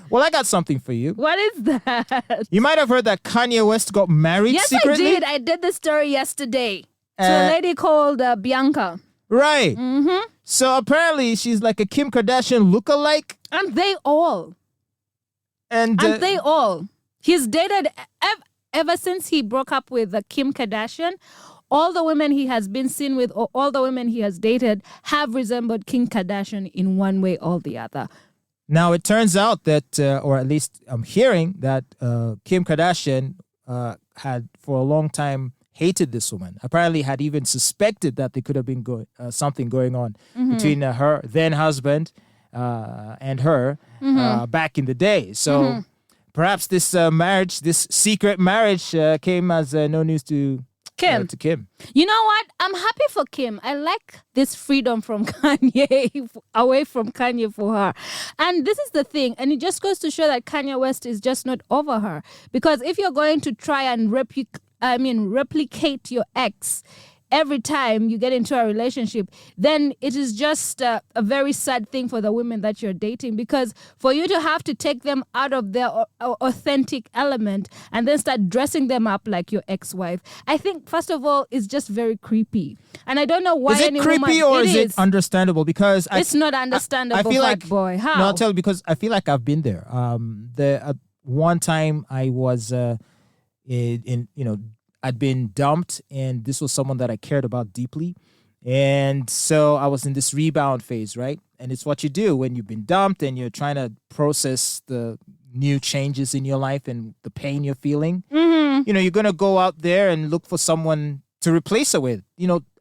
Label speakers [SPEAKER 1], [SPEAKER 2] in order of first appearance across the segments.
[SPEAKER 1] Well, I got something for you.
[SPEAKER 2] What is that?
[SPEAKER 1] You might have heard that Kanye West got married
[SPEAKER 2] Yes,
[SPEAKER 1] secretly.
[SPEAKER 2] I did. I did the story yesterday to a lady called Bianca.
[SPEAKER 1] Right. Mm-hmm. So apparently she's like a Kim Kardashian lookalike.
[SPEAKER 2] And they all.
[SPEAKER 1] And
[SPEAKER 2] they all. He's dated ever since he broke up with Kim Kardashian. All the women he has been seen with, or all the women he has dated, have resembled Kim Kardashian in one way or the other.
[SPEAKER 1] Now, it turns out that, or at least I'm hearing that Kim Kardashian had for a long time hated this woman. Apparently had even suspected that there could have been something going on between her then husband and her back in the day. So perhaps this marriage, this secret marriage came as no news to Kim.
[SPEAKER 2] You know what? I'm happy for Kim. I like this freedom from Kanye, away from Kanye for her. And this is the thing. And it just goes to show that Kanye West is just not over her. Because if you're going to try and replicate your ex every time you get into a relationship, then it is just a very sad thing for the women that you're dating, because for you to have to take them out of their authentic element and then start dressing them up like your ex-wife, I think, first of all, is just very creepy. And I don't know why.
[SPEAKER 1] Is it creepy or is it understandable? Because
[SPEAKER 2] it's not understandable,
[SPEAKER 1] I feel like,
[SPEAKER 2] Fatboy. How?
[SPEAKER 1] No, I'll tell you, because I feel like I've been there. One time I was I'd been dumped, and this was someone that I cared about deeply. And so I was in this rebound phase, right? And it's what you do when you've been dumped and you're trying to process the new changes in your life and the pain you're feeling. Mm-hmm. You're going to go out there and look for someone to replace her with,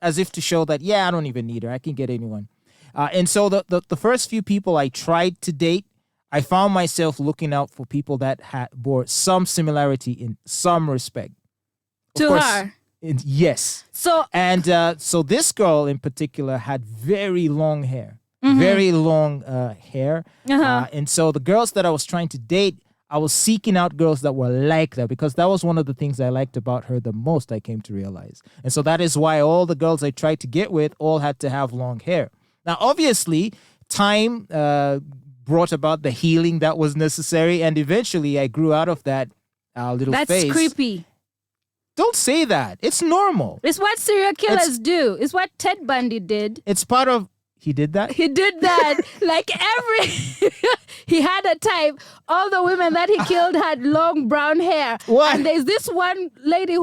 [SPEAKER 1] as if to show that, I don't even need her. I can get anyone. And so the first few people I tried to date, I found myself looking out for people that bore some similarity in some respect.
[SPEAKER 2] To her?
[SPEAKER 1] Yes. So this girl in particular had very long hair.
[SPEAKER 2] Mm-hmm.
[SPEAKER 1] Very long hair. Uh-huh. And so the girls that I was trying to date, I was seeking out girls that were like that, because that was one of the things I liked about her the most, I came to realize. And so that is why all the girls I tried to get with all had to have long hair. Now, obviously, time brought about the healing that was necessary, and eventually I grew out of that little phase.
[SPEAKER 2] That's creepy.
[SPEAKER 1] Don't say that. It's normal.
[SPEAKER 2] It's what serial killers do. It's what Ted Bundy did.
[SPEAKER 1] It's part of... He did that?
[SPEAKER 2] He did that. He had a type. All the women that he killed had long brown hair.
[SPEAKER 1] What?
[SPEAKER 2] And there's this one lady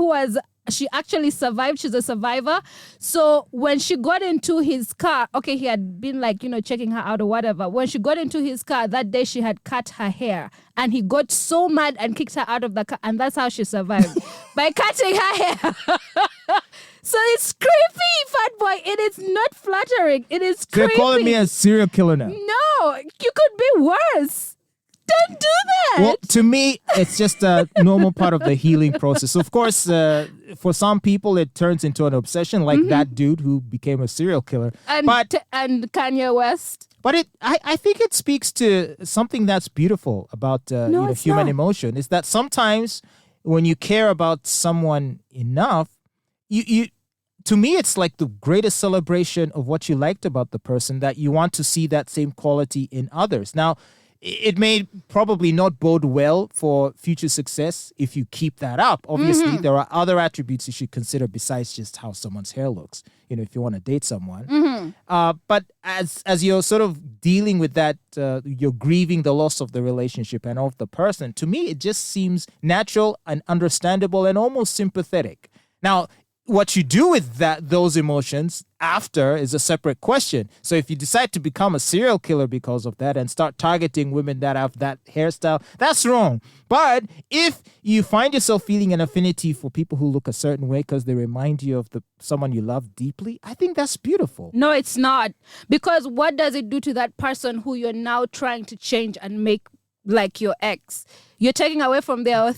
[SPEAKER 2] she actually survived. She's a survivor. So when she got into his car, okay, he had been checking her out or whatever. When she got into his car that day, she had cut her hair. And he got so mad and kicked her out of the car. And that's how she survived. By cutting her hair. So it's creepy, Fatboy. It is not flattering. It is creepy.
[SPEAKER 1] They're calling me a serial killer now.
[SPEAKER 2] No, you could be worse. Don't do that.
[SPEAKER 1] Well, to me, it's just a normal part of the healing process. Of course, for some people, it turns into an obsession, like that dude who became a serial killer.
[SPEAKER 2] And Kanye West.
[SPEAKER 1] But I think it speaks to something that's beautiful about human emotion. Is that sometimes when you care about someone enough, to me, it's like the greatest celebration of what you liked about the person, that you want to see that same quality in others. Now, it may probably not bode well for future success if you keep that up. Obviously, there are other attributes you should consider besides just how someone's hair looks, if you want to date someone. Mm-hmm. But as you're sort of dealing with that, you're grieving the loss of the relationship and of the person, to me, it just seems natural and understandable and almost sympathetic. Now, what you do with those emotions after is a separate question. So if you decide to become a serial killer because of that and start targeting women that have that hairstyle, that's wrong. But if you find yourself feeling an affinity for people who look a certain way because they remind you of someone you love deeply, I think that's beautiful.
[SPEAKER 2] No, it's not. Because what does it do to that person who you're now trying to change and make like your ex? You're taking away from their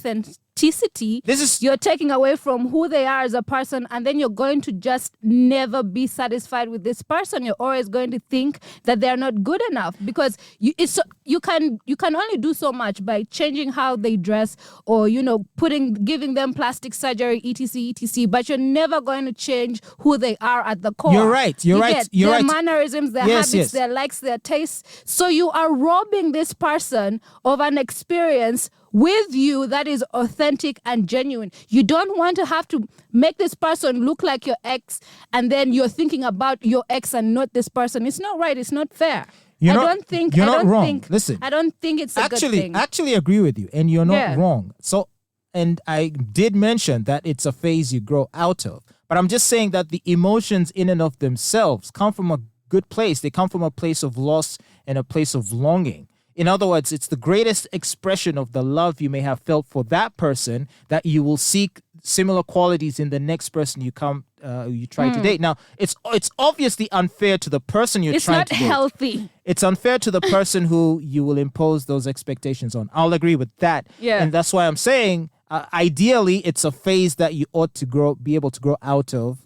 [SPEAKER 2] authenticity. You're taking away from who they are as a person, and then you're going to just never be satisfied with this person. You're always going to think that they're not good enough, because you can only do so much by changing how they dress, or giving them plastic surgery, etc. But you're never going to change who they are at the core.
[SPEAKER 1] You're right.
[SPEAKER 2] Their mannerisms, their habits, their likes, their tastes. So you are robbing this person of an experience with you that is authentic and genuine. You don't want to have to make this person look like your ex, and then you're thinking about your ex and not this person. It's not right. It's not fair.
[SPEAKER 1] You're not wrong. Listen,
[SPEAKER 2] I don't think it's a good thing.
[SPEAKER 1] Actually agree with you, and you're not wrong. So, and I did mention that it's a phase you grow out of. But I'm just saying that the emotions in and of themselves come from a good place. They come from a place of loss and a place of longing. In other words, it's the greatest expression of the love you may have felt for that person that you will seek similar qualities in the next person you try to date. Now, it's obviously unfair to the person you're trying to date.
[SPEAKER 2] It's not healthy.
[SPEAKER 1] It's unfair to the person who you will impose those expectations on. I'll agree with that.
[SPEAKER 2] Yeah.
[SPEAKER 1] And that's why I'm saying, ideally, it's a phase that you ought to be able to grow out of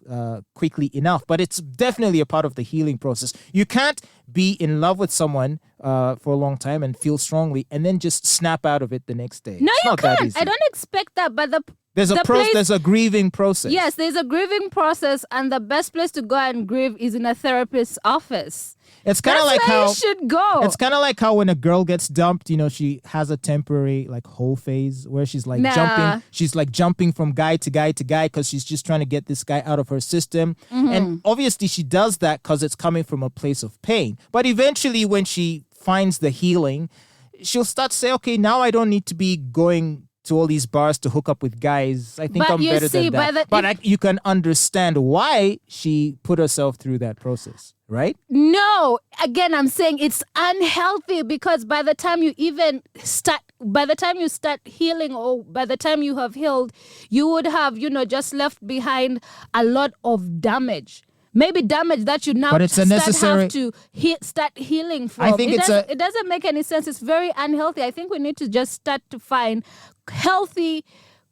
[SPEAKER 1] quickly enough. But it's definitely a part of the healing process. You can't be in love with someone for a long time and feel strongly and then just snap out of it the next day.
[SPEAKER 2] No,
[SPEAKER 1] it's
[SPEAKER 2] you
[SPEAKER 1] not that
[SPEAKER 2] can't.
[SPEAKER 1] easy.
[SPEAKER 2] I don't expect that. But
[SPEAKER 1] there's a grieving process.
[SPEAKER 2] Yes, there's a grieving process, and the best place to go and grieve is in a therapist's office.
[SPEAKER 1] It's kind of like
[SPEAKER 2] where
[SPEAKER 1] how
[SPEAKER 2] you should go.
[SPEAKER 1] It's kind of like how when a girl gets dumped, she has a temporary whole phase where she's jumping. She's jumping from guy to guy to guy because she's just trying to get this guy out of her system. Mm-hmm. And obviously she does that because it's coming from a place of pain. But eventually when she finds the healing, she'll start to say, okay, now I don't need to be going to all these bars to hook up with guys. I think I'm better than that. But you can understand why she put herself through that process, right?
[SPEAKER 2] No, again, I'm saying it's unhealthy, because by the time you start healing, or by the time you have healed, you would have, just left behind a lot of damage. Maybe damage that you now have to start healing from.
[SPEAKER 1] I think
[SPEAKER 2] it doesn't make any sense. It's very unhealthy. I think we need to just start to find healthy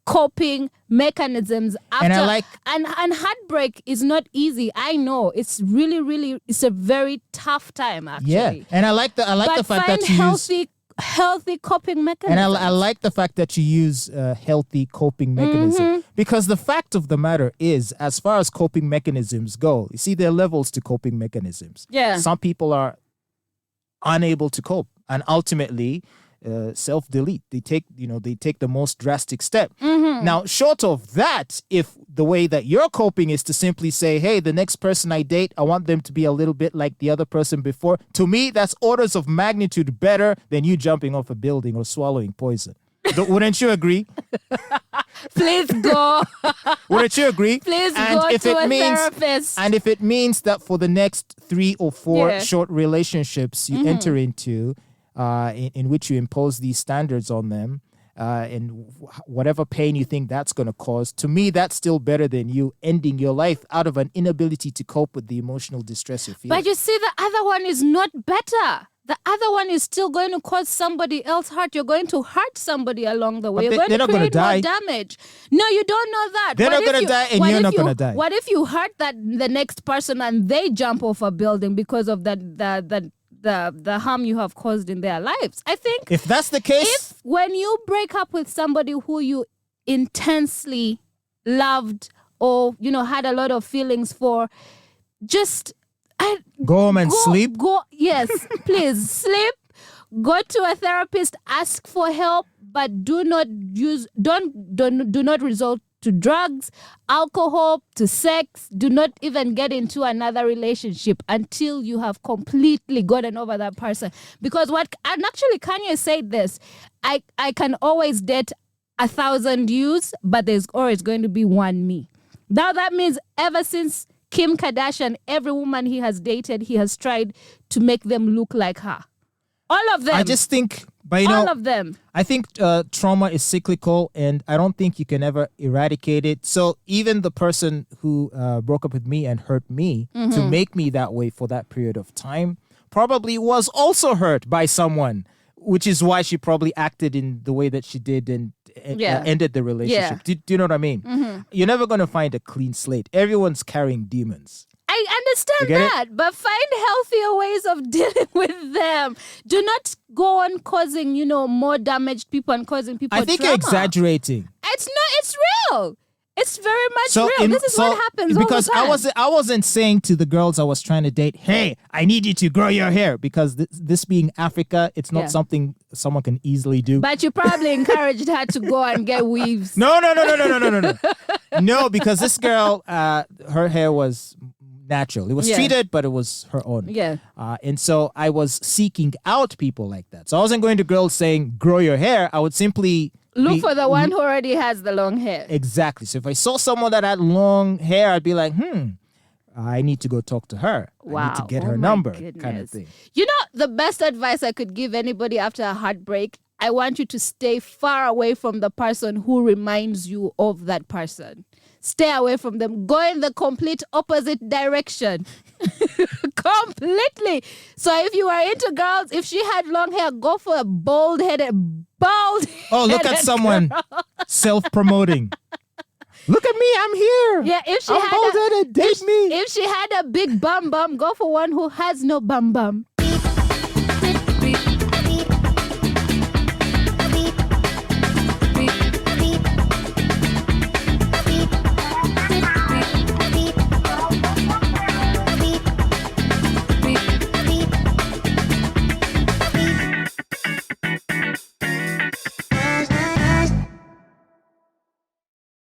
[SPEAKER 2] coping mechanisms after. And heartbreak is not easy. I know it's really it's a very tough time, actually.
[SPEAKER 1] Yeah, and I like the fact that you use
[SPEAKER 2] healthy coping mechanisms.
[SPEAKER 1] And I like the fact that you use healthy coping mechanism, because the fact of the matter is, as far as coping mechanisms go, you see, there are levels to coping mechanisms.
[SPEAKER 2] Yeah.
[SPEAKER 1] Some people are unable to cope and ultimately self-delete. They take the most drastic step. Mm-hmm. Now, short of that, if the way that you're coping is to simply say, hey, the next person I date, I want them to be a little bit like the other person before, to me, that's orders of magnitude better than you jumping off a building or swallowing poison. Wouldn't you agree?
[SPEAKER 2] Please go.
[SPEAKER 1] Wouldn't you agree?
[SPEAKER 2] Please go to a therapist.
[SPEAKER 1] And if it means that for the next 3 or 4 short relationships you enter into, in which you impose these standards on them, and whatever pain you think that's going to cause, to me, that's still better than you ending your life out of an inability to cope with the emotional distress you're feeling.
[SPEAKER 2] But you see, the other one is not better. The other one is still going to cause somebody else hurt. You're going to hurt somebody along the way. You're going to create more damage. No, you don't know that.
[SPEAKER 1] They're not going to die, and you're not going to die.
[SPEAKER 2] What if you hurt the next person and they jump off a building because of the harm you have caused in their lives? I think
[SPEAKER 1] if that's the case,
[SPEAKER 2] when you break up with somebody who you intensely loved or had a lot of feelings for, just
[SPEAKER 1] go home and sleep.
[SPEAKER 2] Yes, please sleep. Go to a therapist. Ask for help, but do not resort to drugs, alcohol, to sex. Do not even get into another relationship until you have completely gotten over that person. Because and actually Kanye said this, I can always date 1,000 yous, but there's always going to be one me. Now that means ever since Kim Kardashian, every woman he has dated, he has tried to make them look like her. All of them.
[SPEAKER 1] I just think, but
[SPEAKER 2] all of them.
[SPEAKER 1] I think trauma is cyclical, and I don't think you can ever eradicate it. So even the person who broke up with me and hurt me to make me that way for that period of time probably was also hurt by someone which is why she probably acted in the way that she did and ended the relationship. Do you know what I mean?
[SPEAKER 2] Mm-hmm.
[SPEAKER 1] You're never going to find a clean slate. Everyone's carrying demons.
[SPEAKER 2] I understand that, but find healthier ways of dealing with them. Do not go on causing, more damaged people and causing people
[SPEAKER 1] I think
[SPEAKER 2] trauma.
[SPEAKER 1] you're exaggerating.
[SPEAKER 2] It's real. It's very much real. This is what happens
[SPEAKER 1] because
[SPEAKER 2] all the time.
[SPEAKER 1] I wasn't saying to the girls I was trying to date, hey, I need you to grow your hair, because this being Africa, it's not something someone can easily do.
[SPEAKER 2] But you probably encouraged her to go and get weaves.
[SPEAKER 1] No. No, because this girl, her hair was natural. It was treated, but it was her own.
[SPEAKER 2] Yeah.
[SPEAKER 1] And so I was seeking out people like that. So I wasn't going to girls saying, grow your hair. I would simply
[SPEAKER 2] look for the one who already has the long hair.
[SPEAKER 1] Exactly. So if I saw someone that had long hair, I'd be like, I need to go talk to her.
[SPEAKER 2] Wow.
[SPEAKER 1] I need to get her number,
[SPEAKER 2] goodness.
[SPEAKER 1] kind of thing.
[SPEAKER 2] The best advice I could give anybody after a heartbreak, I want you to stay far away from the person who reminds you of that person. Stay away from them. Go in the complete opposite direction. Completely. So if you are into girls, if she had long hair, go for a bald-headed.
[SPEAKER 1] Oh, look at someone self-promoting. Look at me, I'm here.
[SPEAKER 2] Yeah, if she
[SPEAKER 1] I'm bald-headed, date me.
[SPEAKER 2] If she had a big bum, go for one who has no bum.